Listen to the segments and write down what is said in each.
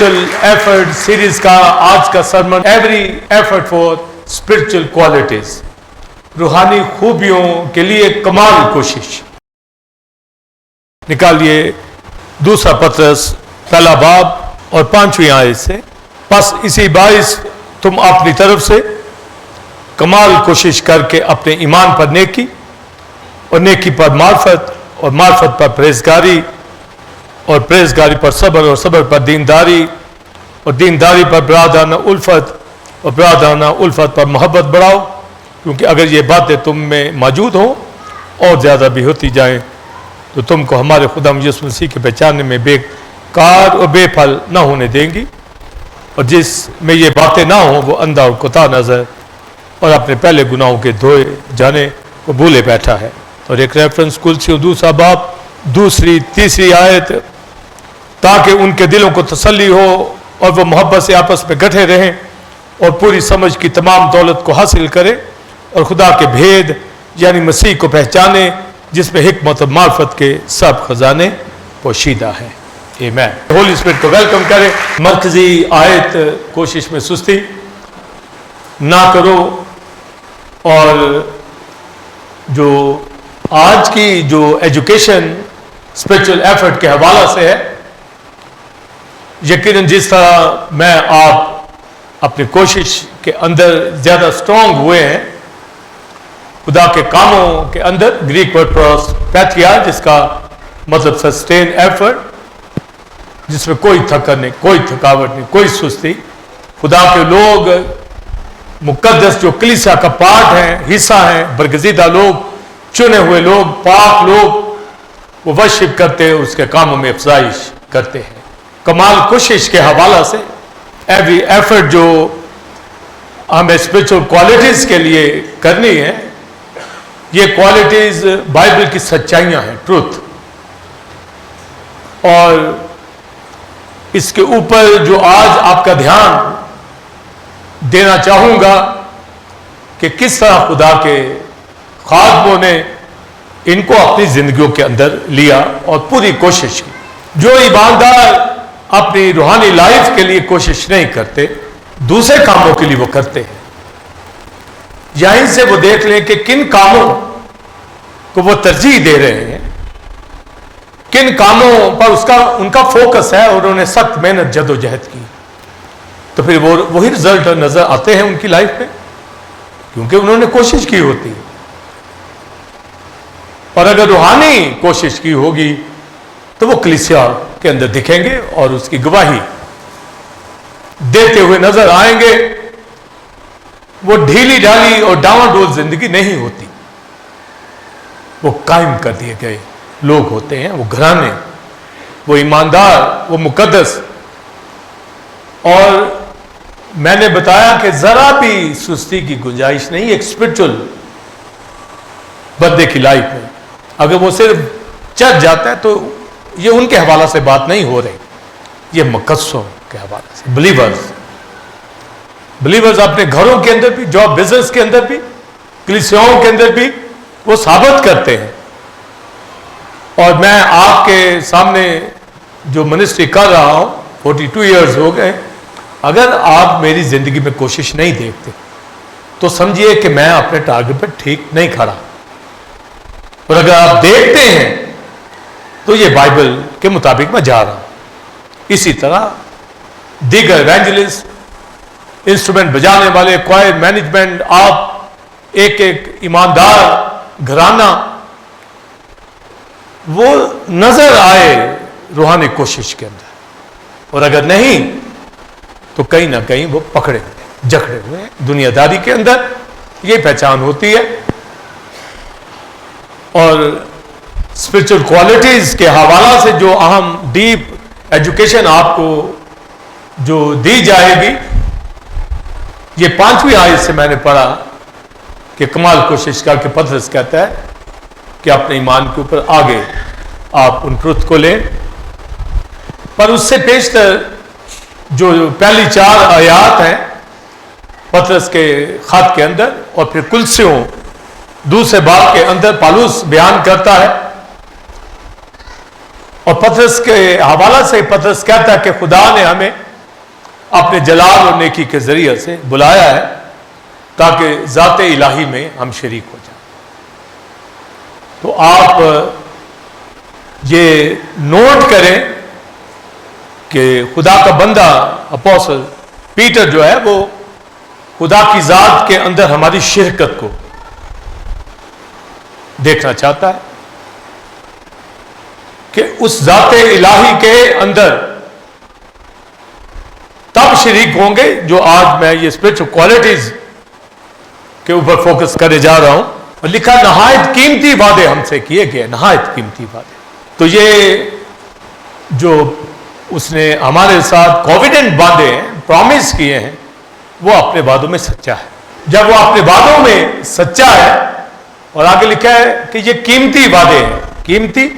Spiritual effort series کا آج کا sermon every effort for spiritual qualities, روحانی خوبیوں کے لیے کمال کوشش۔ نکالیے دوسرا پطرس پہلا باب اور 5ویں آیت سے، پس اسی باعث تم اپنی طرف سے کمال کوشش کر کے اپنے ایمان پر نیکی، اور نیکی پر معرفت، اور معرفت پر پرہیزگاری، اور پرہیزگاری پر صبر، اور صبر پر دینداری، اور دینداری پر برادرانہ الفت، اور برادرانہ الفت پر محبت بڑھاؤ، کیونکہ اگر یہ باتیں تم میں موجود ہوں اور زیادہ بھی ہوتی جائیں تو تم کو ہمارے خدا یسوع مسیح کے پہچاننے میں بے کار اور بے پھل نہ ہونے دیں گی، اور جس میں یہ باتیں نہ ہوں وہ اندھا اور کوتاہ نظر اور اپنے پہلے گناہوں کے دھوئے جانے کو بھولے بیٹھا ہے۔ اور ایک ریفرنس کلسی دوسرا باب 2 3 آیت، تاکہ ان کے دلوں کو تسلی ہو اور وہ محبت سے آپس میں گٹھے رہیں اور پوری سمجھ کی تمام دولت کو حاصل کرے اور خدا کے بھید یعنی مسیح کو پہچانے، جس میں حکمت اور معرفت کے سب خزانے پوشیدہ ہیں۔ آمین۔ ہولی اسپرٹ کو ویلکم کریں۔ مرکزی آیت، کوشش میں سستی نہ کرو، اور جو آج کی جو ایجوکیشن اسپرچل ایفرٹ کے حوالہ سے ہے، یقیناً جس طرح میں آپ اپنی کوشش کے اندر زیادہ اسٹرانگ ہوئے ہیں خدا کے کاموں کے اندر، گریک ورڈ پروسپیتھیا جس کا مطلب سسٹین ایفرٹ، جس میں کوئی تھکن نہیں، کوئی تھکاوٹ نہیں، کوئی سستی، خدا کے لوگ مقدس جو کلیسا کا پارٹ ہیں، حصہ ہیں، برگزیدہ لوگ، چنے ہوئے لوگ، پاک لوگ، وہ ورشپ کرتے ہیں، اس کے کاموں میں افزائش کرتے ہیں۔ کمال کوشش کے حوالہ سے ایوری ایفرٹ جو ہمیں اسپرچل کوالٹیز کے لیے کرنی ہے، یہ کوالٹیز بائبل کی سچائیاں ہیں، ٹروتھ، اور اس کے اوپر جو آج آپ کا دھیان دینا چاہوں گا کہ کس طرح خدا کے خادموں نے ان کو اپنی زندگیوں کے اندر لیا اور پوری کوشش کی۔ جو ایماندار اپنی روحانی لائف کے لیے کوشش نہیں کرتے، دوسرے کاموں کے لیے وہ کرتے ہیں، یہیں سے وہ دیکھ لیں کہ کن کاموں کو وہ ترجیح دے رہے ہیں، کن کاموں پر ان کا فوکس ہے، اور انہوں نے سخت محنت جد و جہد کی، تو پھر وہی رزلٹ نظر آتے ہیں ان کی لائف میں، کیونکہ انہوں نے کوشش کی ہوتی ہے۔ اور اگر روحانی کوشش کی ہوگی تو وہ کلیسیا کے اندر دکھیں گے اور اس کی گواہی دیتے ہوئے نظر آئیں گے۔ وہ ڈھیلی ڈھالی اور ڈاواں ڈول زندگی نہیں ہوتی، وہ قائم کر دیے گئے لوگ ہوتے ہیں، وہ گھرانے، وہ ایماندار، وہ مقدس۔ اور میں نے بتایا کہ ذرا بھی سستی کی گنجائش نہیں ایک اسپرچل بندے کی لائف میں۔ اگر وہ صرف چڑھ جاتا ہے تو یہ ان کے حوالہ سے بات نہیں ہو رہی، یہ مقدسوں کے حوالے سے، بلیورز اپنے گھروں کے اندر بھی، جاب بزنس کے اندر بھی، کلیسیاؤں کے اندر بھی وہ ثابت کرتے ہیں۔ اور میں آپ کے سامنے جو منسٹری کر رہا ہوں 42 ایئرز ہو گئے، اگر آپ میری زندگی میں کوشش نہیں دیکھتے تو سمجھیے کہ میں اپنے ٹارگٹ پر ٹھیک نہیں کھڑا، اور اگر آپ دیکھتے ہیں تو یہ بائبل کے مطابق میں جا رہا ہوں۔ اسی طرح دیگر ایونجلسٹ، انسٹرومنٹ بجانے والے، کوائر مینجمنٹ، آپ ایک ایماندار گھرانہ، وہ نظر آئے روحانی کوشش کے اندر، اور اگر نہیں تو کہیں نہ کہیں وہ پکڑے ہوئے، جکڑے ہوئے دنیا داری کے اندر، یہ پہچان ہوتی ہے۔ اور اسپرچل کوالٹیز کے حوالہ سے جو اہم ڈیپ ایجوکیشن آپ کو جو دی جائے گی، یہ 5ویں آیت سے میں نے پڑھا کہ کمال کوشش کر کے پطرس کہتا ہے کہ اپنے ایمان کے اوپر آگے آپ ان ٹروتھ کو لیں۔ پر اس سے پیشتر جو پہلی 4 آیات ہیں پطرس کے خط کے اندر، اور پھر کلسیوں دوسرے باب کے اندر پالوس بیان کرتا ہے، اور پطرس کے حوالہ سے پطرس کہتا ہے کہ خدا نے ہمیں اپنے جلال اور نیکی کے ذریعے سے بلایا ہے تاکہ ذات الہی میں ہم شریک ہو جائیں۔ تو آپ یہ نوٹ کریں کہ خدا کا بندہ اپوسل پیٹر جو ہے وہ خدا کی ذات کے اندر ہماری شرکت کو دیکھنا چاہتا ہے کہ اس ذات الہی کے اندر تب شریک ہوں گے جو آج میں یہ اسپرچل کوالٹیز کے اوپر فوکس کرے جا رہا ہوں۔ اور لکھا نہایت قیمتی وعدے ہم سے کیے گئے، نہایت قیمتی وعدے۔ تو یہ جو اس نے ہمارے ساتھ کوویڈنٹ وعدے ہیں، پرومس کیے ہیں، وہ اپنے وعدوں میں سچا ہے۔ جب وہ اپنے وعدوں میں سچا ہے، اور آگے لکھا ہے کہ یہ قیمتی وعدے ہیں، قیمتی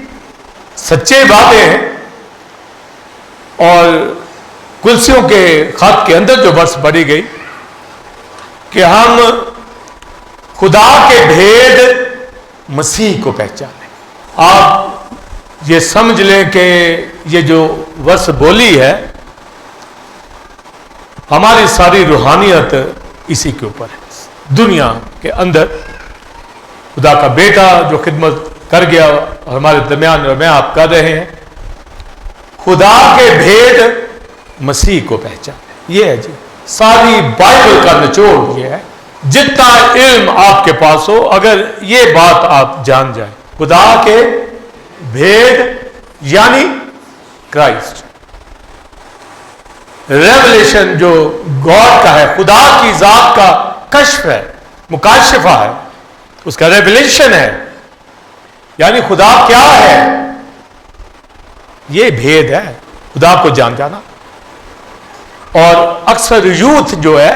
سچے وعدے ہیں۔ اور کلسیوں کے خط کے اندر جو ورس پڑھی گئی کہ ہم خدا کے بھید مسیح کو پہچانے۔ آپ یہ سمجھ لیں کہ یہ جو ورس بولی ہے ہماری ساری روحانیت اسی کے اوپر ہے۔ دنیا کے اندر خدا کا بیٹا جو خدمت کر گیا اور ہمارے درمیان اور میں آپ کر رہے ہیں، خدا کے بھید مسیح کو پہچانے۔ یہ ہے جی ساری بائبل کا نچوڑ یہ ہے۔ جتنا علم آپ کے پاس ہو، اگر یہ بات آپ جان جائیں، خدا کے بھید یعنی کرائسٹ، ریولیشن جو گاڈ کا ہے، خدا کی ذات کا کشف ہے، مکاشفہ ہے، اس کا ریولیشن ہے، یعنی خدا کیا ہے، یہ بھید ہے خدا کو جان جانا۔ اور اکثر یوتھ جو ہے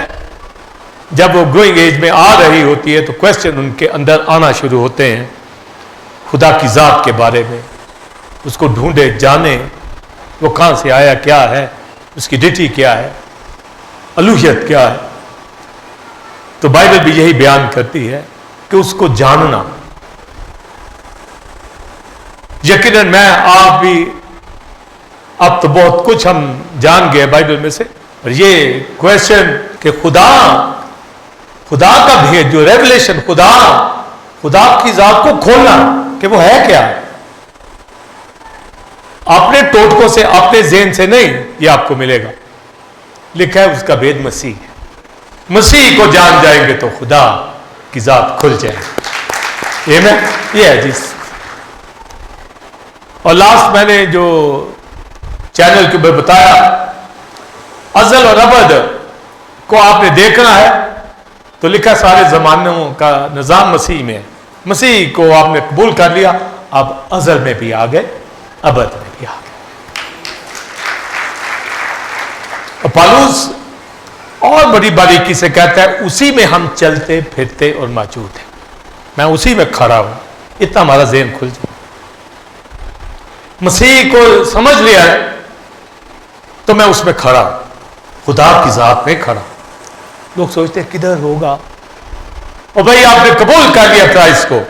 جب وہ گروئنگ ایج میں آ رہی ہوتی ہے تو کویسچن ان کے اندر آنا شروع ہوتے ہیں خدا کی ذات کے بارے میں، اس کو ڈھونڈے جانے، وہ کہاں سے آیا، کیا ہے، اس کی ڈیٹی کیا ہے، الوہیت کیا ہے۔ تو بائبل بھی یہی بیان کرتی ہے کہ اس کو جاننا۔ یقیناً میں آپ بھی اب تو بہت کچھ ہم جان گئے بائبل میں سے، اور یہ کویسچن کہ خدا کا بھید جو ریولیشن، خدا کی ذات کو کھولنا کہ وہ ہے کیا، اپنے ٹوٹکوں سے، اپنے ذہن سے نہیں، یہ آپ کو ملے گا۔ لکھا ہے اس کا بھید مسیح ہے۔ مسیح کو جان جائیں گے تو خدا کی ذات کھل جائے گی۔ یہ ہے جی۔ اور لاسٹ میں نے جو چینل کے اوپر بتایا، ازل اور ابد کو آپ نے دیکھنا ہے تو لکھا سارے زمانوں کا نظام مسیح میں ہے۔ مسیح کو آپ نے قبول کر لیا، آپ ازل میں بھی آ گئے، ابد میں بھی آ گئے۔ اور پالوس اور بڑی باریکی سے کہتا ہے اسی میں ہم چلتے پھرتے اور موجود ہیں، میں اسی میں کھڑا ہوں۔ اتنا ہمارا ذہن کھل جائے، مسیح کو سمجھ لیا ہے تو میں اس میں کھڑا ہوں، خدا کی ذات میں کھڑا ہوں۔ لوگ سوچتے ہیں کدھر ہوگا، اور بھائی آپ نے قبول کر لیا کرائسٹ کو،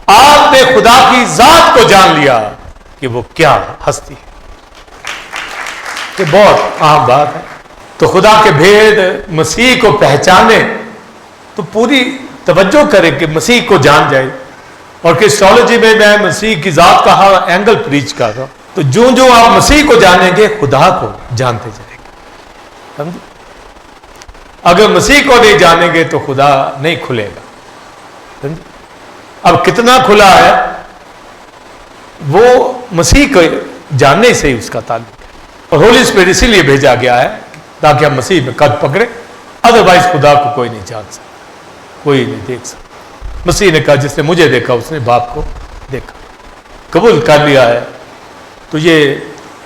آپ نے خدا کی ذات کو جان لیا کہ وہ کیا ہستی ہے۔ یہ بہت اہم بات ہے۔ تو خدا کے بھید مسیح کو پہچانے تو پوری توجہ کریں کہ مسیح کو جان جائے۔ اور کرسٹولوجی میں میں مسیح کی ذات کا ہر اینگل پریچ کر رہا ہوں۔ تو جو آپ مسیح کو جانیں گے خدا کو جانتے جائیں گے، سمجھے؟ اگر مسیح کو نہیں جانیں گے تو خدا نہیں کھلے گا، سمجھے؟ اب کتنا کھلا ہے وہ مسیح کو جاننے سے ہی اس کا تعلق ہے۔ اور ہولی اسپرٹ اسی لیے بھیجا گیا ہے تاکہ ہم مسیح میں قد پکڑے، ادروائز خدا کو کوئی نہیں جان سکتا، کوئی نہیں دیکھ سکتا۔ مسیح نے کہا جس نے مجھے دیکھا اس نے باپ کو دیکھا۔ قبول کر لیا ہے تو یہ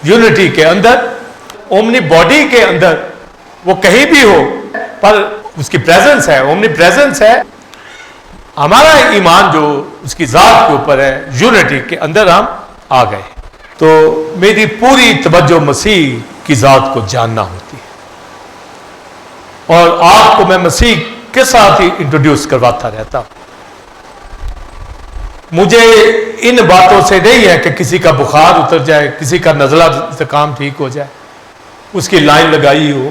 یونٹی کے اندر، اومنی باڈی کے اندر، وہ کہیں بھی ہو پر اس کی پریزنس ہے، اومنی پریزنس ہے۔ ہمارا ایمان جو اس کی ذات کے اوپر ہے، یونٹی کے اندر ہم آ گئے۔ تو میری پوری توجہ مسیح کی ذات کو جاننا ہوتی ہے، اور آپ کو میں مسیح کے ساتھ ہی انٹروڈیوس کرواتا رہتا ہوں۔ مجھے ان باتوں سے نہیں ہے کہ کسی کا بخار اتر جائے، کسی کا نزلہ زکام ٹھیک ہو جائے، اس کی لائن لگائی ہو،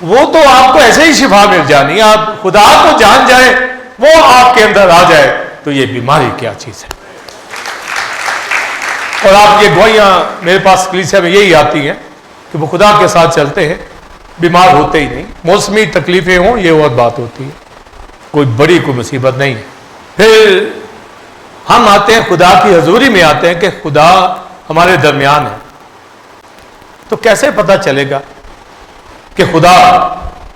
وہ تو آپ کو ایسے ہی شفا مل جانی، آپ خدا کو جان جائیں، وہ آپ کے اندر آ جائے تو یہ بیماری کیا چیز ہے۔ اور آپ یہ گواہیاں میرے پاس کلیسیا میں یہی آتی ہیں کہ وہ خدا کے ساتھ چلتے ہیں، بیمار ہوتے ہی نہیں۔ موسمی تکلیفیں ہوں یہ اور بات ہوتی ہے، کوئی بڑی کوئی مصیبت نہیں ہے۔ پھر ہم آتے ہیں خدا کی حضوری میں آتے ہیں کہ خدا ہمارے درمیان ہے، تو کیسے پتہ چلے گا کہ خدا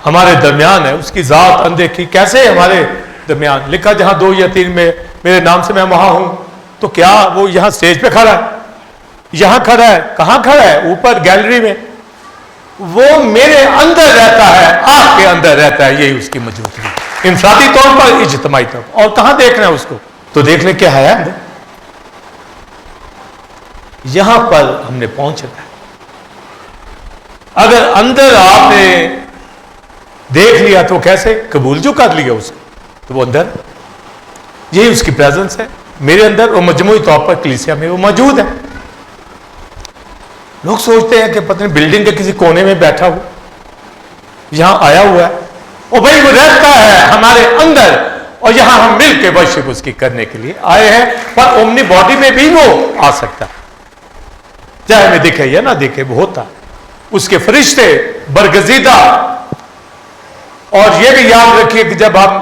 ہمارے درمیان ہے؟ اس کی ذات اندیکھی کیسے ہمارے درمیان؟ لکھا جہاں 2 یا 3 میں میرے نام سے میں وہاں ہوں، تو کیا وہ یہاں سٹیج پہ کھڑا ہے؟ یہاں کھڑا ہے؟ کہاں کھڑا ہے؟ اوپر گیلری میں۔ وہ میرے اندر رہتا ہے، آپ کے اندر رہتا ہے، یہی اس کی موجودگی، انفرادی طور پر، اجتماعی طور پر۔ اور کہاں دیکھنا ہے اس کو؟ تو دیکھنے کیا ہے اندر، یہاں پر ہم نے پہنچنا ہے۔ اگر اندر آپ نے دیکھ لیا تو کیسے قبول جو کر لیا اس کو، تو وہ اندر، یہی اس کی پریزنس ہے میرے اندر، اور مجموعی طور پر کلیسیا میں وہ موجود ہے۔ لوگ سوچتے ہیں کہ پتہ نہیں بلڈنگ کے کسی کونے میں بیٹھا ہو، یہاں آیا ہوا ہے، اور بھائی وہ رہتا ہے ہمارے اندر، اور یہاں ہم مل کے ورشپ اس کی کرنے کے لیے آئے ہیں۔ پر اومنی باڈی میں بھی وہ آ سکتا ہے، چاہے ہمیں دکھے یا نہ دکھے، وہ ہوتا ہے۔ اس کے فرشتے برگزیدہ، اور یہ بھی یاد رکھیے کہ جب ہم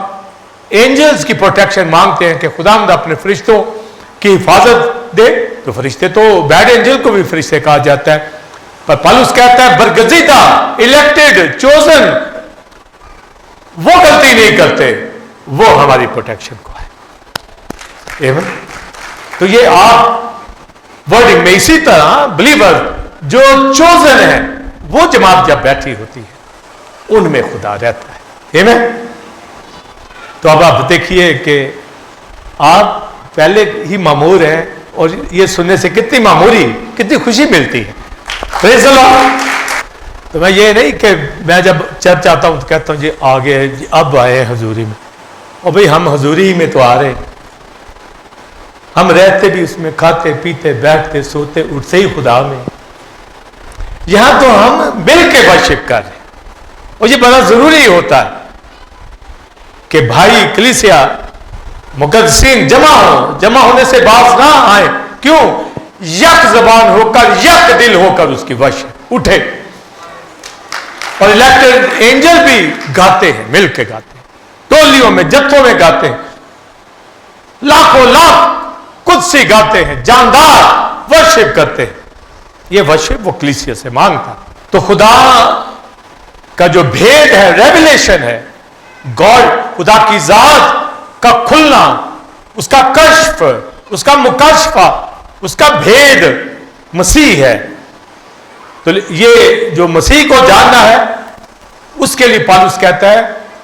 اینجلز کی پروٹیکشن مانگتے ہیں کہ خداوند اپنے فرشتوں کی حفاظت دے، تو فرشتے تو بیڈ اینجل کو بھی فرشتے کہا جاتا ہے، پر پالوس کہتا ہے برگزیدہ، الیکٹڈ، چوزن، وہ غلطی نہیں کرتے، وہ ہماری پروٹیکشن کو ہے۔ تو یہ آپ ورڈنگ میں اسی طرح بلیور جو چوزن ہے، وہ جماعت جب بیٹھی ہوتی ہے ان میں خدا رہتا ہے۔ تو اب آپ دیکھیے کہ آپ پہلے ہی معمور ہیں، اور یہ سننے سے کتنی معموری، کتنی خوشی ملتی ہے۔ پریز اللہ۔ تو میں یہ نہیں کہ میں جب چرچ آتا ہوں تو کہتا ہوں جی آگے، جی اب آئے ہیں حضوری میں، اور بھئی ہم حضوری میں تو آ رہے ہیں، ہم رہتے بھی اس میں، کھاتے پیتے بیٹھتے سوتے اٹھتے ہی خدا میں، یہاں تو ہم مل کے ورشپ کر رہے ہیں۔ اور یہ بڑا ضروری ہوتا ہے کہ بھائی کلیسیا مقدسین جمع ہونے سے باز نہ آئے، کیوں؟ یک زبان ہو کر، یک دل ہو کر اس کی ورشپ اٹھے۔ اور الیکٹڈ اینجل بھی گاتے ہیں، مل کے گاتے ہیں، ٹولیوں میں، جتھوں میں گاتے ہیں، لاکھوں لاکھ قدسی گاتے ہیں، جاندار ورشپ کرتے ہیں۔ یہ ورشپ وہ کلیسیا سے مانگتا۔ تو خدا کا جو بھید ہے، ریویلیشن ہے، گاڈ، خدا کی ذات کا کھلنا، اس کا کشف، اس کا مکاشفہ، اس کا بھید مسیح ہے۔ تو یہ جو مسیح کو جاننا ہے، اس کے لیے پالوس کہتا ہے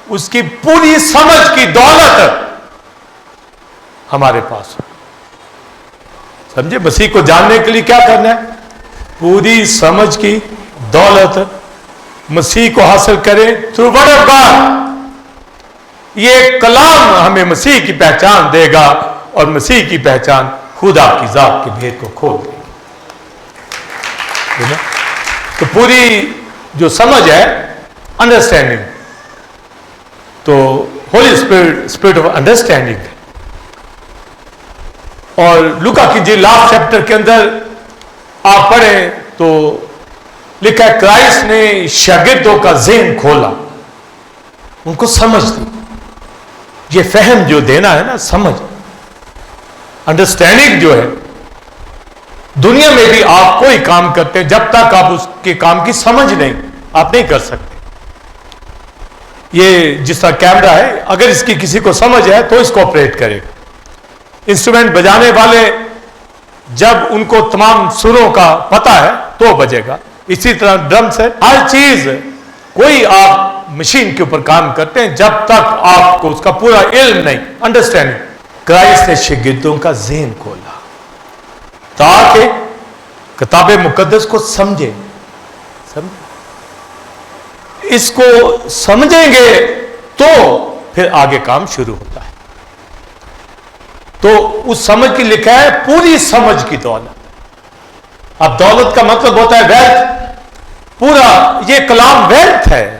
اس کی پوری سمجھ کی دولت ہمارے پاس ہو۔ سمجھے؟ مسیح کو جاننے کے لیے کیا کرنا ہے؟ پوری سمجھ کی دولت مسیح کو حاصل کریں تھرو ورڈ آف گاڈ۔ یہ کلام ہمیں مسیح کی پہچان دے گا، اور مسیح کی پہچان خدا کی ذات کے بھید کو کھول دے گی۔ تو پوری جو سمجھ ہے، انڈرسٹینڈنگ، تو ہولی اسپرٹ آف انڈرسٹینڈنگ۔ اور لوکا کی جی لاسٹ چیپٹر کے اندر آپ پڑھیں تو لکھا ہے کرائسٹ نے شاگردوں کا ذہن کھولا، ان کو سمجھ دی۔ یہ فہم جو دینا ہے نا، سمجھ، انڈرسٹینڈنگ جو ہے، دنیا میں بھی آپ کوئی کام کرتے ہیں جب تک آپ اس کے کام کی سمجھ نہیں، آپ نہیں کر سکتے۔ یہ جس طرح کیمرہ ہے، اگر اس کی کسی کو سمجھ ہے تو اس کو آپریٹ کرے گا۔ انسٹرومنٹ بجانے والے جب ان کو تمام سروں کا پتہ ہے تو بجے گا، اسی طرح ڈرم سے ہر چیز، کوئی آپ مشین کے اوپر کام کرتے ہیں جب تک آپ کو اس کا پورا علم نہیں، انڈرسٹینڈنگ۔ کرائسٹ نے شاگردوں کا ذہن کھولا تاکہ کتاب مقدس کو سمجھیں۔ اس کو سمجھیں گے تو پھر آگے کام شروع ہوتا ہے۔ تو اس سمجھ کی لکھا ہے پوری سمجھ کی دولت۔ اب دولت کا مطلب ہوتا ہے ویلتھ، پورا یہ کلام ویلتھ ہے،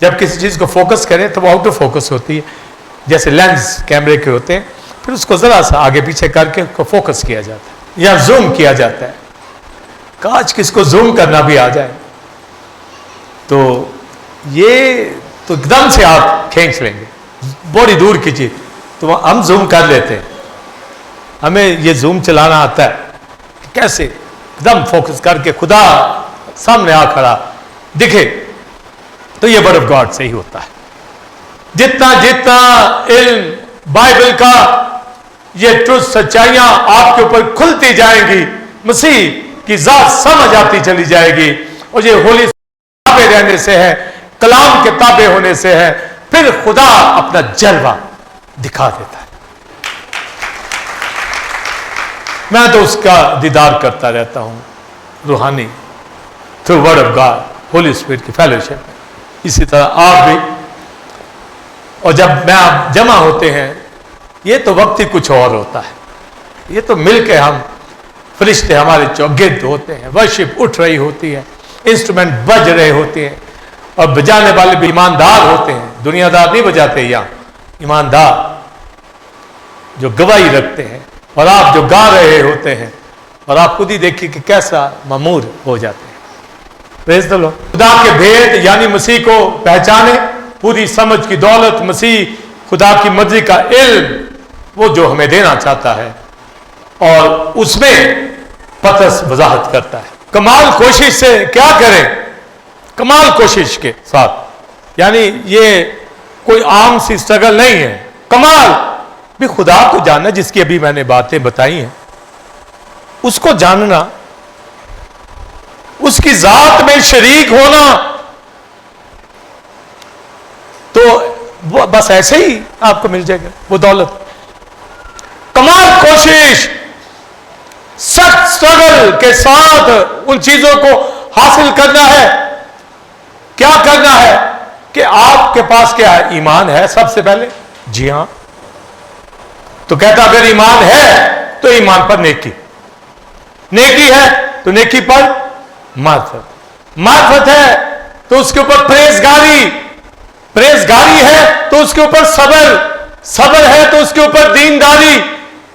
جب کسی چیز کو فوکس کریں تو وہ آؤٹ آف فوکس ہوتی ہے، جیسے لینس کیمرے کے ہوتے ہیں، پھر اس کو ذرا سا آگے پیچھے کر کے اس کو فوکس کیا جاتا ہے یا زوم کیا جاتا ہے. کاش کس کو زوم کرنا بھی آ جائے تو یہ تو ایک دم سے آپ کھینچ لیں گے بڑی دور کی چیز. تو ہم زوم کر لیتے ہیں، ہمیں یہ زوم چلانا آتا ہے کیسے ایک دم فوکس کر کے خدا سامنے آ کھڑا دکھے. تو یہ ورڈ آف گاڈ سے ہی ہوتا ہے. جتنا جتنا علم بائبل کا یہ ٹروتھ سچائیاں آپ کے اوپر کھلتی جائیں گی، مسیح کی ذات سمجھ آتی چلی جائے گی، اور یہ ہولی تابع رہنے سے ہے، کلام کے تابع ہونے سے ہے، پھر خدا اپنا جلوہ دکھا دیتا ہے. میں تو اس کا دیدار کرتا رہتا ہوں روحانی through word of God, holy spirit کی فیلوشپ میں. اسی طرح آپ بھی. اور جب میں آپ جمع ہوتے ہیں یہ تو وقت ہی کچھ اور ہوتا ہے. یہ تو مل کے ہم فرشتے ہمارے چوگرد ہوتے ہیں، ورشپ اٹھ رہی ہوتی ہے، انسٹرومنٹ بج رہے ہوتے ہیں، اور بجانے والے بھی ایماندار ہوتے ہیں. دنیا دار نہیں بجاتے، یہاں ایماندار جو گواہی رکھتے ہیں. اور آپ جو گا رہے ہوتے ہیں اور آپ خود ہی دیکھیے کہ کیسا مامور ہو جاتے ہیں. پریز دی لارڈ. خدا کے بھید یعنی مسیح کو پہچانے، پوری سمجھ کی دولت، مسیح خدا کی مرضی کا علم، وہ جو ہمیں دینا چاہتا ہے، اور اس میں پترس وضاحت کرتا ہے. کمال کوشش سے کیا کریں؟ کمال کوشش کے ساتھ، یعنی یہ کوئی عام سی سٹرگل نہیں ہے. کمال بھی خدا کو جاننا، جس کی ابھی میں نے باتیں بتائی ہیں، اس کو جاننا، اس کی ذات میں شریک ہونا. تو بس ایسے ہی آپ کو مل جائے گا وہ دولت. کمال کوشش، سخت سٹرگل کے ساتھ ان چیزوں کو حاصل کرنا ہے. کیا کرنا ہے کہ آپ کے پاس کیا ہے؟ ایمان ہے سب سے پہلے. جی ہاں. تو کہتا اگر ایمان ہے تو ایمان پر نیکی، نیکی ہے تو نیکی پر معرفت، معرفت ہے تو اس کے اوپر پرہیزگاری، پرہیزگاری ہے تو اس کے اوپر صبر، صبر ہے تو اس کے اوپر دینداری،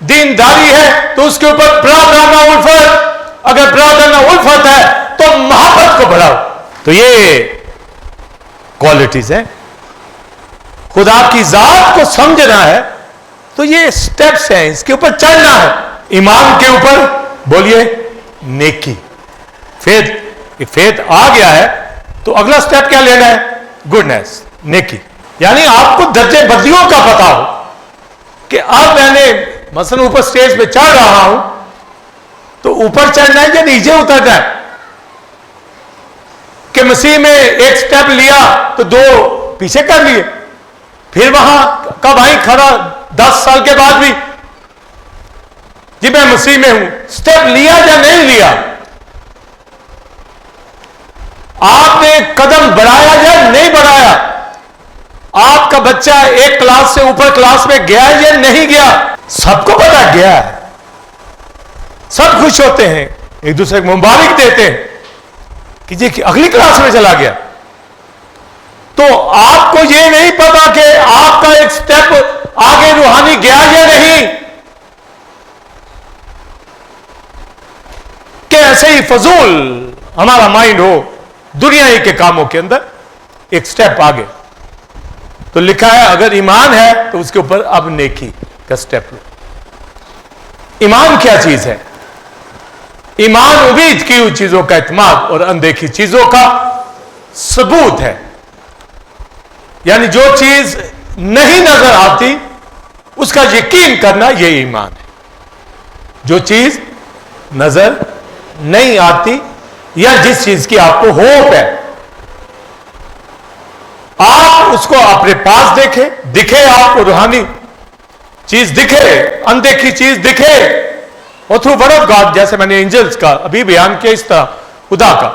دینداری ہے تو اس کے اوپر برادرانہ الفت، اگر برادرانہ الفت ہے تو محبت کو بڑھاؤ. تو یہ کوالٹیز ہیں. خدا کی ذات کو سمجھنا ہے تو یہ سٹیپس ہیں، اس کے اوپر چلنا ہے. ایمان کے اوپر بولیے نیکی، فیتھ. فیتھ آ گیا ہے تو اگلا سٹیپ کیا لینا ہے؟ گڈنس، نیکی. یعنی آپ کو درجے بندیوں کا پتا ہو کہ اب میں نے مثلا اوپر سٹیج پہ چڑھ رہا ہوں تو اوپر چڑھنا ہے یا نیچے اترنا ہے. کہ مسیح میں ایک سٹیپ لیا تو دو پیچھے کر لیے، پھر وہاں کب آئی کھڑا 10 سال کے بعد بھی جی میں مسیح میں ہوں. سٹیپ لیا یا نہیں لیا؟ آپ نے قدم بڑھایا یا نہیں بڑھایا؟ آپ کا بچہ ایک کلاس سے اوپر کلاس میں گیا یا نہیں گیا؟ سب کو پتا گیا ہے. سب خوش ہوتے ہیں، ایک دوسرے کو مبارک دیتے ہیں کہ جی اگلی کلاس میں چلا گیا. تو آپ کو یہ نہیں پتا کہ آپ کا ایک سٹیپ آگے روحانی گیا یا نہیں، کہ ایسے ہی فضول ہمارا مائنڈ ہو دنیا ہی کے کاموں کے اندر ایک سٹیپ آگے. تو لکھا ہے اگر ایمان ہے تو اس کے اوپر اب نیکی کا سٹیپ لو. ایمان کیا چیز ہے؟ ایمان امید کی ہوئی چیزوں کا اعتماد اور اندیکھی چیزوں کا ثبوت ہے. یعنی جو چیز نہیں نظر آتی اس کا یقین کرنا یہ ایمان ہے. جو چیز نظر نہیں آتی یا جس چیز کی آپ کو ہوپ ہے، آپ اس کو اپنے پاس دیکھیں، دکھے آپ کو روحانی چیز دکھے، اندیکھی چیز دکھے، اور تھرو ورڈ آف گاڈ جیسے میں نے اینجلز کا ابھی بیان کیا، اس طرح خدا کا.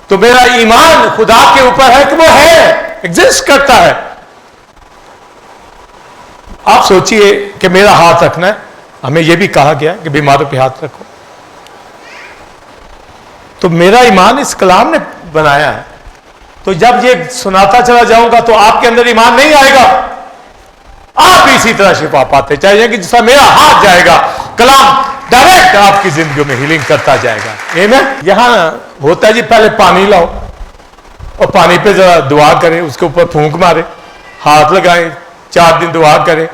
تو میرا ایمان خدا کے اوپر ہے کہ وہ ہے، ایگزسٹ کرتا ہے. آپ سوچئے کہ میرا ہاتھ رکھنا ہے، ہمیں یہ بھی کہا گیا کہ بیماروں پہ ہاتھ رکھو. تو میرا ایمان اس کلام نے بنایا ہے تو جب یہ سناتا چلا جاؤں گا تو آپ کے اندر ایمان نہیں آئے گا، آپ بھی اسی طرح شفا پاتے چاہیے کہ جس طرح میرا ہاتھ جائے گا کلام ڈائریکٹ آپ کی زندگیوں میں ہیلنگ کرتا جائے گا۔ آمین۔ یہاں ہوتا ہے جی پہلے پانی لاؤ اور پانی پہ ذرا دعا کریں، اس کے اوپر پھونک مارے، ہاتھ لگائیں، 4 دن دعا کریں،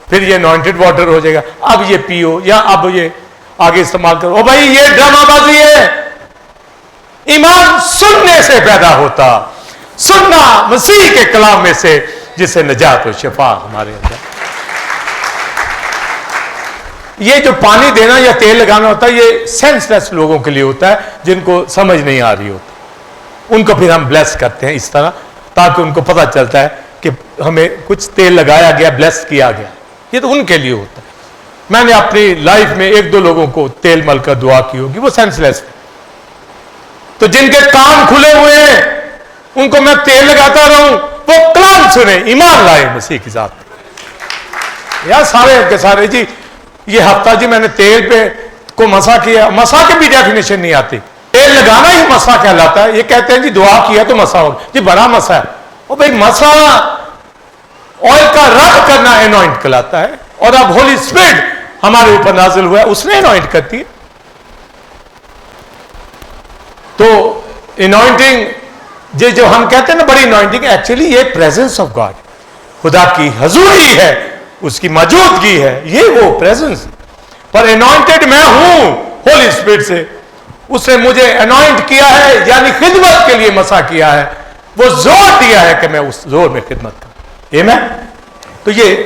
پھر یہ انوائنٹڈ واٹر ہو جائے گا، اب یہ پیو یا اب یہ آگے استعمال کرو۔ او بھائی یہ ڈرامہ بازی ہے۔ ایمان سننے سے پیدا ہوتا، سننا مسیح کے کلام میں سے جس سے نجات و شفا ہمارے اندر۔ یہ جو پانی دینا یا تیل لگانا ہوتا ہے یہ سینس لیس لوگوں کے لیے ہوتا ہے جن کو سمجھ نہیں آ رہی ہوتی، ان کو پھر ہم بلیس کرتے ہیں اس طرح تاکہ ان کو پتہ چلتا ہے کہ ہمیں کچھ تیل لگایا گیا، بلیس کیا گیا۔ یہ تو ان کے لیے ہوتا ہے۔ میں نے اپنی لائف میں 1-2 لوگوں کو تیل مل کر دعا کی ہوگی، وہ سینس لیس ہے۔ تو جن کے کان کھلے ہوئے ہیں ان کو میں تیل لگاتا رہوں، وہ کلام سنیں، ایمان لائے مسیح کی ذات پہ۔ یا سارے کے سارے جی یہ ہفتہ جی میں نے تیل پہ کو مسا کیا، مسا کی بھی ڈیفینیشن نہیں آتی، تیل لگانا ہی مسا کہلاتا ہے۔ یہ کہتے ہیں جی دعا کیا تو مسا ہوگا، جی بڑا مسا ہے۔ وہ بھائی مسا آئل کا رب کرنا انوائنٹ کہلاتا ہے، اور اب ہولی اسپرٹ ہمارے اوپر نازل ہوا ہے، اس نے انوائنٹ کرتی ہے۔ تو انوائنٹنگ جو ہم کہتے ہیں نا بڑی انوائنٹنگ، ایکچولی یہ پریزنس آف گاڈ، خدا کی حضوری ہے، اس کی موجودگی ہے، یہ وہ پریزنس۔ پر انوائنٹڈ میں ہوں ہولی اسپرٹ سے، اس نے مجھے انوائنٹ کیا ہے، یعنی خدمت کے لیے مسا کیا ہے، وہ زور دیا ہے کہ میں اس زور میں خدمت کروں۔ آمین۔ تو یہ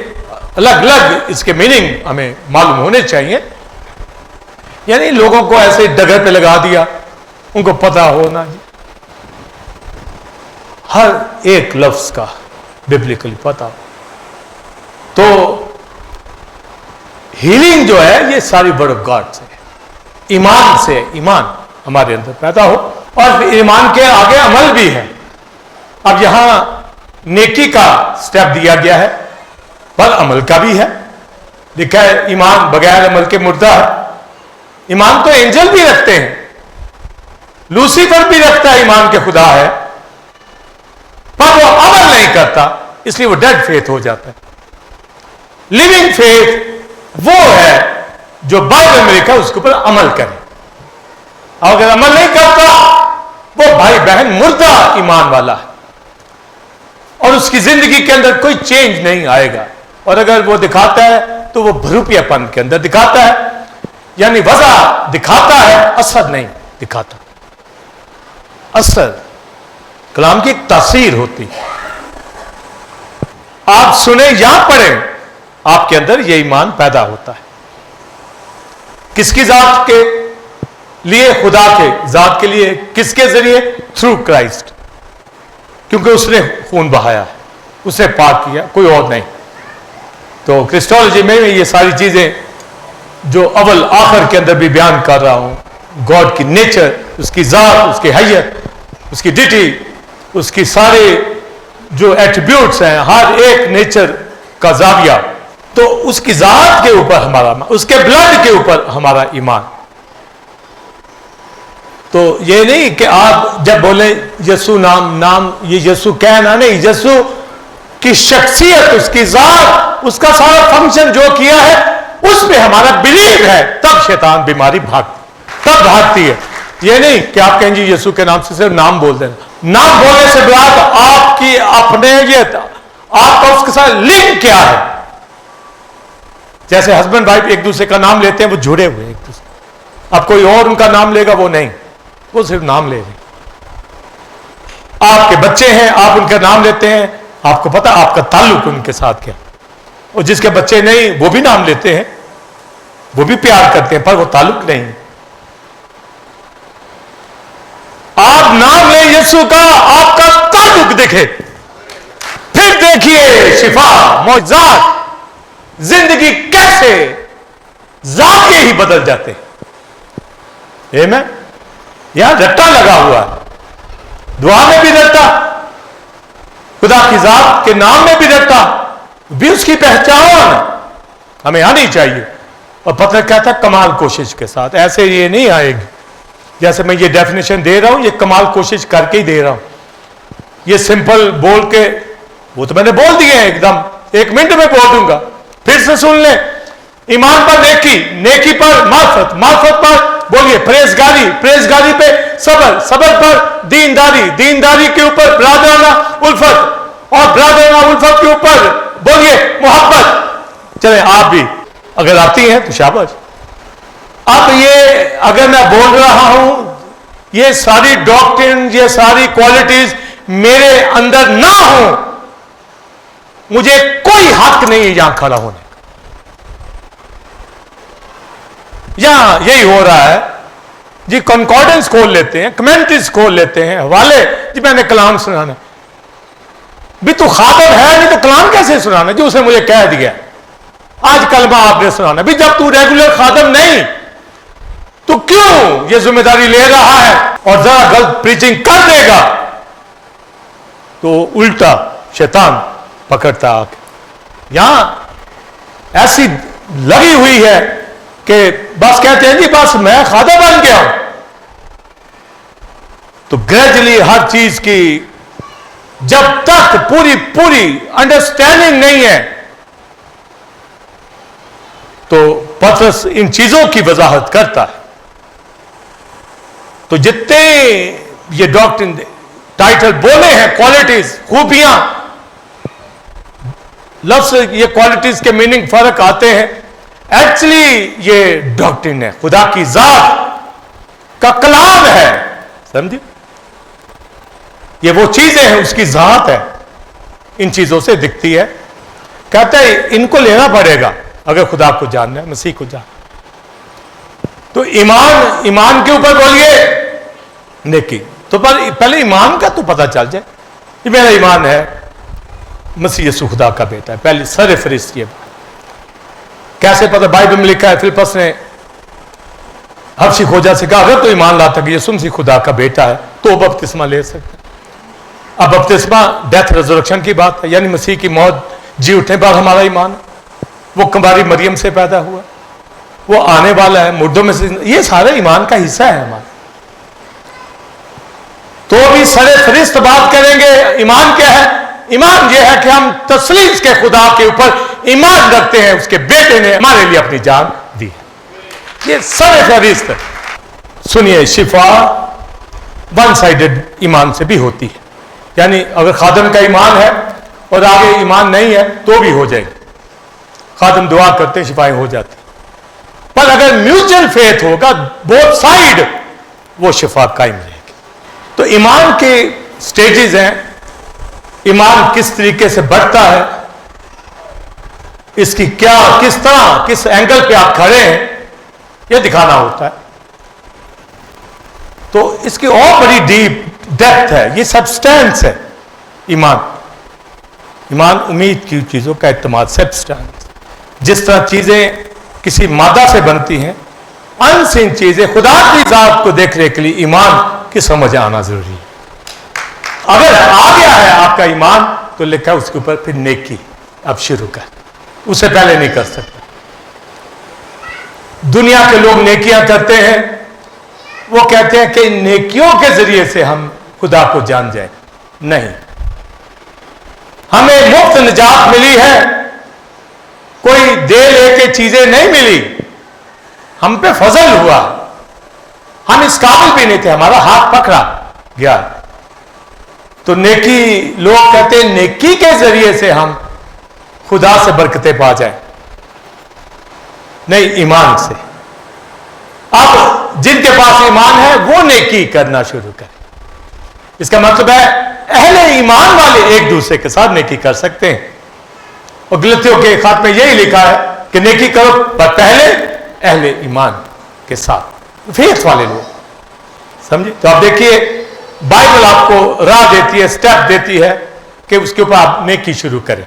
الگ الگ اس کے میننگ ہمیں معلوم ہونے چاہیے، یعنی لوگوں کو ایسے ڈگر پہ لگا دیا، ان کو پتہ ہونا جی ہر ایک لفظ کا ببلیکلی پتہ ہو۔ تو ہیلنگ جو ہے یہ ساری ورڈ آف گاڈ سے، ایمان سے، ایمان ہمارے اندر پیدا ہو، اور ایمان کے آگے عمل بھی ہے۔ اب یہاں نیکی کا سٹیپ دیا گیا ہے، پر عمل کا بھی ہے۔ لکھا ہے ایمان بغیر عمل کے مردہ ہے۔ ایمان تو اینجل بھی رکھتے ہیں، لوسیفر بھی رکھتا ہے ایمان کے خدا ہے، پر وہ عمل نہیں کرتا، اس لیے وہ ڈیڈ فیتھ ہو جاتا ہے۔ لیونگ فیتھ وہ ہے جو بائبل میں لکھا ہے اس کے اوپر عمل کرے، اور اگر عمل نہیں کرتا وہ بھائی بہن مردہ ایمان والا ہے، اور اس کی زندگی کے اندر کوئی چینج نہیں آئے گا، اور اگر وہ دکھاتا ہے تو وہ بھروپیا پن کے اندر دکھاتا ہے، یعنی وضع دکھاتا ہے، اثر نہیں دکھاتا۔ اثر کلام کی ایک تاثیر ہوتی ہے، آپ سنیں یا پڑھیں آپ کے اندر یہ ایمان پیدا ہوتا ہے۔ کس کی ذات کے لیے؟ خدا کے ذات کے لیے۔ کس کے ذریعے؟ تھرو کرائسٹ، کیونکہ اس نے خون بہایا ہے، اس نے پاک کیا، کوئی اور نہیں۔ تو کرسٹولوجی میں یہ ساری چیزیں جو اول آخر کے اندر بھی بیان کر رہا ہوں، گاڈ کی نیچر، اس کی ذات، اس کی حیت، اس کی ڈیٹی، اس کی سارے جو ایٹریبیوٹس ہیں، ہر ایک نیچر کا زاویہ، تو اس کی ذات کے اوپر ہمارا، اس کے بلڈ کے اوپر ہمارا ایمان۔ تو یہ نہیں کہ آپ جب بولیں یسوع نام یہ یسوع کہنا نہیں، یسوع کی شخصیت، اس کی ذات، اس کا سارا فنکشن جو کیا ہے اس پہ ہمارا بلیو ہے، تب شیطان بیماری بھاگتی ہے۔ یہ نہیں کہ آپ کہیں جی یسوع کے نام سے صرف نام بول دینا، نام بولنے سے مراد آپ کی اپنیت، آپ کا اس کے ساتھ لنک کیا ہے۔ جیسے ہسبینڈ وائف ایک دوسرے کا نام لیتے ہیں، وہ جڑے ہوئے ایک دوسرے، اب کوئی اور ان کا نام لے گا وہ نہیں، وہ صرف نام لے رہے۔ آپ کے بچے ہیں، آپ ان کا نام لیتے ہیں، آپ کو پتا آپ کا تعلق ان کے ساتھ کیا، اور جس کے بچے نہیں وہ بھی نام لیتے ہیں، وہ بھی پیار کرتے ہیں، پر وہ تعلق نہیں۔ آپ نام لیں یسوع کا، آپ کا تعلق دکھے، پھر دیکھیے شفا، معجزات، زندگی کیسے ذاتیں ہی بدل جاتے ہیں۔ آمین۔ یہاں رٹا لگا ہوا ہے، دعا میں بھی رٹا، خدا کی ذات کے نام میں بھی رٹا، بھی اس کی پہچان ہمیں آنی چاہیے۔ اور پتہ کہتا ہے کمال کوشش کے ساتھ، ایسے یہ نہیں آئے گی جیسے میں یہ ڈیفینیشن دے رہا ہوں، یہ کمال کوشش کر کے ہی دے رہا ہوں۔ یہ سمپل بول کے وہ تو میں نے بول دیے ہیں، ایک دم 1 منٹ میں بول دوں گا، پھر سے سن لیں۔ ایمان پر نیکی، نیکی پر معرفت، معرفت پر بولیے پرہیزگاری، پرہیزگاری پہ صبر، صبر پر دینداری، دینداری کے اوپر برادرانہ الفت، اور برادرانہ الفت کے اوپر بولیے محبت۔ چلیں آپ بھی اگر آتی ہیں تو شاباش۔ اب یہ اگر میں بول رہا ہوں یہ ساری ڈاکٹرن، یہ ساری کوالٹیز میرے اندر نہ ہوں، مجھے کوئی حق نہیں ہے یہاں کھڑا ہونے کا۔ یہاں یہی ہو رہا ہے جی، کنکارڈنس کھول لیتے ہیں، کمنٹریز کھول لیتے ہیں، حوالے، جی میں نے کلام سنانا بھی، تو خاطب ہے نہیں تو کلام کیسے سنانا؟ جی اس نے مجھے کہہ دیا آج کلمہ آپ نے سنانا بھی، جب تو ریگولر خادم نہیں تو کیوں یہ ذمہ داری لے رہا ہے؟ اور ذرا غلط پریچنگ کر دے گا تو الٹا شیطان پکڑتا آ کے۔ یہاں ایسی لگی ہوئی ہے کہ بس کہتے ہیں جی بس میں خادم بن گیا ہوں، تو گریجولی ہر چیز کی جب تک پوری انڈرسٹینڈنگ نہیں ہے تو پطرس ان چیزوں کی وضاحت کرتا ہے۔ تو جتنے یہ ڈاکٹرن ٹائٹل بولے ہیں، کوالٹیز، خوبیاں، لفظ یہ کوالٹیز کے میننگ فرق آتے ہیں، ایکچولی یہ ڈاکٹرن ہے، خدا کی ذات کا کلام ہے، سمجھے؟ یہ وہ چیزیں ہیں، اس کی ذات ہے، ان چیزوں سے دکھتی ہے۔ کہتا ہے ان کو لینا پڑے گا اگر خدا کو جاننا ہے، مسیح کو جاننا۔ تو ایمان کے اوپر بولیے نیکی، تو پہلے ایمان کا تو پتہ چل جائے، یہ میرا ایمان ہے مسیح یسوع خدا کا بیٹا ہے، پہلے سر فہرست یہ بات۔ کیسے پتہ؟ بائبل میں لکھا ہے فلپس نے حبشی کھوجا سے کہا اگر تو ایمان لاتا کہ یسوع مسیح خدا کا بیٹا ہے تو بپتسمہ لے سکتا ہے۔ اب بپتسمہ ڈیتھ ریزرکشن کی بات ہے، یعنی مسیح کی موت جی اٹھنے پر ہمارا ایمان ہے، وہ کماری مریم سے پیدا ہوا، وہ آنے والا ہے مردوں میں سے، یہ سارے ایمان کا حصہ ہے ہمارا۔ تو بھی سر فہرست بات کریں گے ایمان کیا ہے؟ ایمان یہ ہے کہ ہم تسلیس کے خدا کے اوپر ایمان رکھتے ہیں، اس کے بیٹے نے ہمارے لیے اپنی جان دی ہے، یہ سر فہرست ہے۔ سنیے، شفا ون سائیڈڈ ایمان سے بھی ہوتی ہے، یعنی اگر خادم کا ایمان ہے اور آگے ایمان نہیں ہے تو بھی ہو جائے گی، خادم دعا کرتے شفائیں ہو جاتی، پر اگر میوچل فیتھ ہوگا بوتھ سائیڈ وہ شفا قائم رہے گی۔ تو ایمان کے سٹیجز ہیں، ایمان کس طریقے سے بڑھتا ہے، اس کی کیا، کس طرح، کس اینگل پہ آپ کھڑے ہیں یہ دکھانا ہوتا ہے۔ تو اس کی اور بڑی ڈیپ ڈیپتھ ہے، یہ سبسٹینس ہے ایمان۔ ایمان امید کی چیزوں کا اعتماد، سبسٹینس۔ جس طرح چیزیں کسی مادہ سے بنتی ہیں، انسین چیزیں خدا کی ذات کو دیکھنے کے لیے ایمان کی سمجھ آنا ضروری ہے۔ اگر آ گیا ہے آپ کا ایمان تو لکھا اس کے اوپر پھر نیکی اب شروع کر، اس سے پہلے نہیں کر سکتا۔ دنیا کے لوگ نیکیاں کرتے ہیں، وہ کہتے ہیں کہ نیکیوں کے ذریعے سے ہم خدا کو جان جائیں، نہیں، ہمیں مفت نجات ملی ہے، کوئی دے لے کے چیزیں نہیں ملی، ہم پہ فضل ہوا، ہم اس قابل بھی نہیں تھے، ہمارا ہاتھ پکڑا گیا۔ تو نیکی، لوگ کہتے ہیں نیکی کے ذریعے سے ہم خدا سے برکتیں پا جائیں، نہیں، ایمان سے۔ اب جن کے پاس ایمان ہے وہ نیکی کرنا شروع کریں، اس کا مطلب ہے اہل ایمان والے ایک دوسرے کے ساتھ نیکی کر سکتے ہیں، اور غلطیوں کے خط میں یہی لکھا ہے کہ نیکی کرو پر پہلے اہل ایمان کے ساتھ، فیتھ والے لوگ، سمجھے؟ تو آپ دیکھیے بائبل آپ کو راہ دیتی ہے، سٹیپ دیتی ہے کہ اس کے اوپر آپ نیکی شروع کریں۔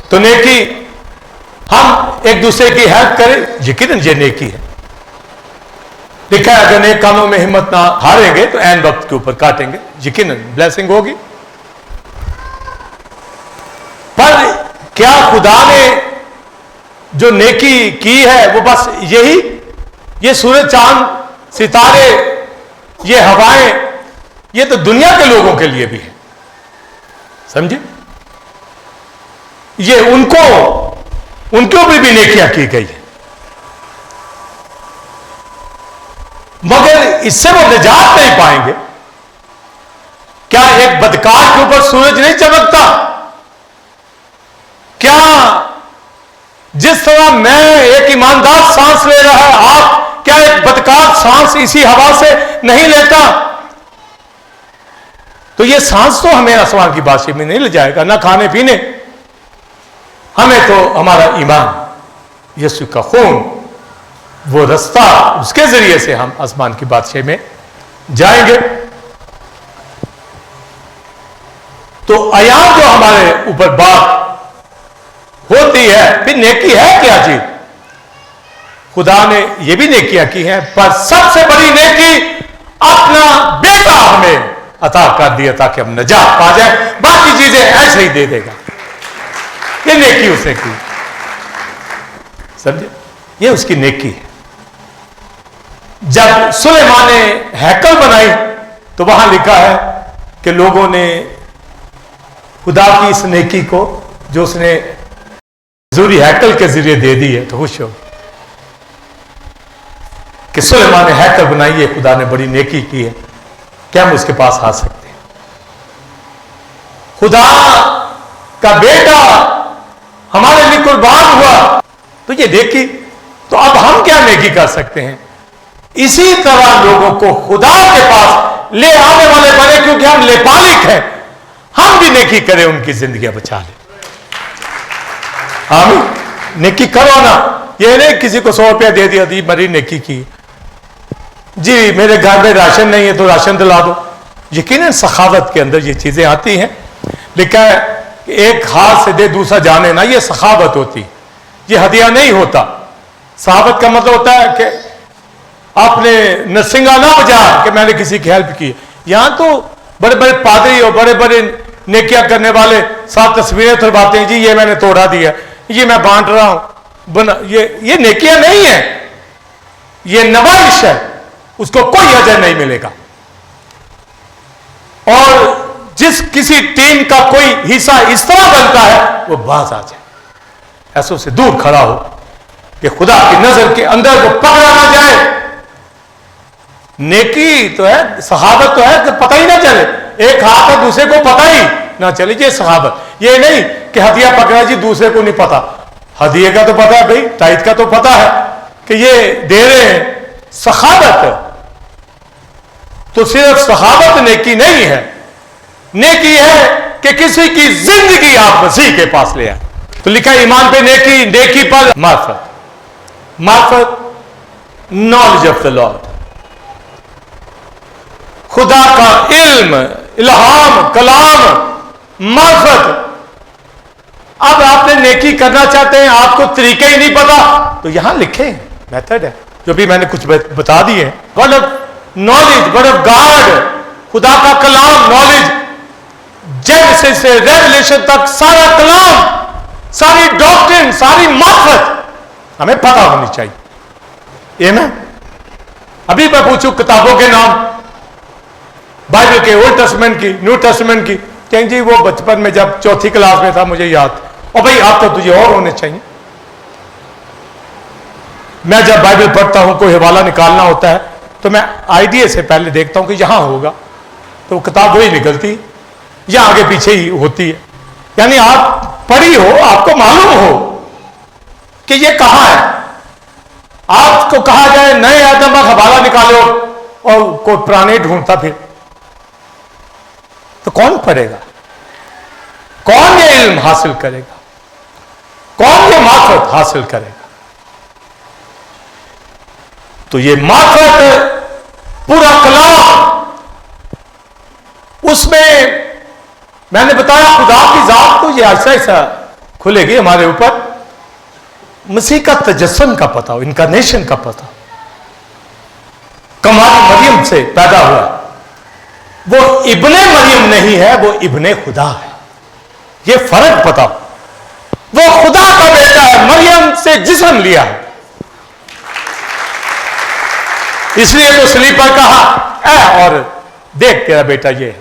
تو نیکی، ہم ایک دوسرے کی ہیلپ کریں، یقیناً یہ نیکی ہے۔ لکھا ہے اگر نیک کاموں میں ہمت نہ ہاریں گے تو عین وقت کے اوپر کاٹیں گے، یقیناً بلیسنگ ہوگی۔ پر کیا خدا نے جو نیکی کی ہے وہ بس یہی؟ یہ سورج، چاند، ستارے، یہ ہوائیں، یہ تو دنیا کے لوگوں کے لیے بھی ہے، سمجھے؟ یہ ان کے اوپر بھی نیکیاں کی گئی ہیں، مگر اس سے وہ نجات نہیں پائیں گے۔ کیا ایک بدکار کے اوپر سورج نہیں چمکتا؟ کیا جس طرح میں ایک ایماندار سانس لے رہا ہے، آپ کیا ایک بدکار سانس اسی ہوا سے نہیں لیتا؟ تو یہ سانس تو ہمیں آسمان کی بادشاہی میں نہیں لے جائے گا، نہ کھانے پینے، ہمیں تو ہمارا ایمان، یسوع کا خون، وہ رستہ، اس کے ذریعے سے ہم آسمان کی بادشاہی میں جائیں گے۔ تو عیاں جو ہمارے اوپر بات ہوتی ہے، پھر نیکی ہے کیا چیز؟ خدا نے یہ بھی نیکیاں کی ہیں، پر سب سے بڑی نیکی اپنا بیٹا ہمیں عطا کر دیا تاکہ ہم نجات پا جائیں، باقی چیزیں ایسے ہی دے دے گا۔ یہ نیکی اس نے کی، سمجھے؟ یہ اس کی نیکی ہے۔ جب سلیمان نے ہیکل بنائی تو وہاں لکھا ہے کہ لوگوں نے خدا کی اس نیکی کو جو اس نے حضوری ہیکل کے ذریعے دے دی ہے تو خوش ہو کہ سلیمان نے ہیکل بنائی ہے، خدا نے بڑی نیکی کی ہے کہ ہم اس کے پاس آ سکتے ہیں۔ خدا کا بیٹا ہمارے لیے قربان ہوا تو یہ نیکی، تو اب ہم کیا نیکی کر سکتے ہیں؟ اسی طرح لوگوں کو خدا کے پاس لے آنے والے بنے، کیونکہ ہم لیپالک ہیں، ہم بھی نیکی کریں، ان کی زندگیاں بچا لیں۔ آمین۔ نیکی کرو نا، یہ نہیں کسی کو 100 روپیہ دے دیا، دی مری نیکی کی، جی میرے گھر میں راشن نہیں ہے تو راشن دلا دو۔ یقیناً سخاوت کے اندر یہ چیزیں آتی ہیں، لکھا ہے کہ ایک ہاتھ سے دے دوسرا جانے نا، یہ سخاوت ہوتی، یہ ہدیہ نہیں ہوتا۔ سخاوت کا مطلب ہوتا ہے کہ آپ نے نرسنگا نہ بجا کہ میں نے کسی کی ہیلپ کی۔ یہاں تو بڑے بڑے پادری اور بڑے بڑے نیکیاں کرنے والے ساتھ تصویریں اترواتے ہیں، جی یہ میں نے توڑا دیا، یہ میں بانٹ رہا ہوں، یہ نیکیاں نہیں ہیں، یہ نوائش ہے، اس کو کوئی اجر نہیں ملے گا۔ اور جس کسی ٹیم کا کوئی حصہ اس طرح بنتا ہے وہ باز آ جائے، ایسوں سے دور کھڑا ہو کہ خدا کی نظر کے اندر وہ پکڑا نہ جائے۔ نیکی تو ہے، صحابت تو ہے کہ پتہ ہی نہ چلے، ایک ہاتھ ہے دوسرے کو پتہ ہی نہ چلے، یہ صحابت۔ یہ نہیں کہ ہدیہ پکڑا جی دوسرے کو نہیں پتا، ہدیے کا تو پتا ہے بھائی، تائید کا تو پتا ہے کہ یہ دے رہے ہیں، صحابت۔ تو صرف صحابت نیکی نہیں ہے، نیکی ہے کہ کسی کی زندگی آپ مسیح کے پاس لے آئیں۔ تو لکھا ہے ایمان پہ نیکی، نیکی پر معرفت، معرفت نالج آف دا لارڈ، خدا کا علم، الہام، کلام، معرفت۔ اب آپ نے نیکی کرنا چاہتے ہیں، آپ کو طریقے ہی نہیں پتا، تو یہاں لکھے میتھڈ ہے جو بھی میں نے کچھ بتا دیے۔ Word of knowledge, word of God, خدا کا کلام، نالج، جینیسس سے ریویلیشن تک سارا کلام، ساری ڈاکٹرن، ساری معرفت ہمیں پتا ہونی چاہیے۔ یہ میں ابھی میں پوچھوں کتابوں کے نام، بائبل کے، اولڈ ٹیسٹمنٹ کی، نیو ٹیسٹمنٹ کی، کہیں جی وہ بچپن میں جب 4تھی کلاس میں تھا مجھے یاد، اور بھائی آپ تو تجھے اور ہونے چاہیے۔ میں جب بائبل پڑھتا ہوں، کوئی حوالہ نکالنا ہوتا ہے تو میں آئیڈیا سے پہلے دیکھتا ہوں کہ یہاں ہوگا، تو کتاب وہی نکلتی یا آگے پیچھے ہی ہوتی ہے، یعنی آپ پڑھی ہو، آپ کو معلوم ہو کہ یہ کہاں ہے۔ آپ کو کہا جائے نئے آدم کا حوالہ نکالو اور کوئی پرانے ڈھونڈتا پھر، تو کون پڑھے گا؟ کون یہ علم حاصل کرے گا؟ کون یہ معرفت حاصل کرے گا؟ تو یہ معرفت، پورا کلام، اس میں نے بتایا خدا کی ذات کو یہ ایسا ایسا کھلے گی ہمارے اوپر، مسیح کا تجسم کا پتہ ہو، انکارنیشن کا پتہ، کمال مریم سے پیدا ہوا، وہ ابن مریم نہیں ہے، وہ ابن خدا ہے، یہ فرق پتہ ہو، وہ خدا کا بیٹا ہے، مریم سے جسم لیا ہے، اس لیے تو صلیب پر کہا اے اور دیکھ تیرا بیٹا یہ ہے۔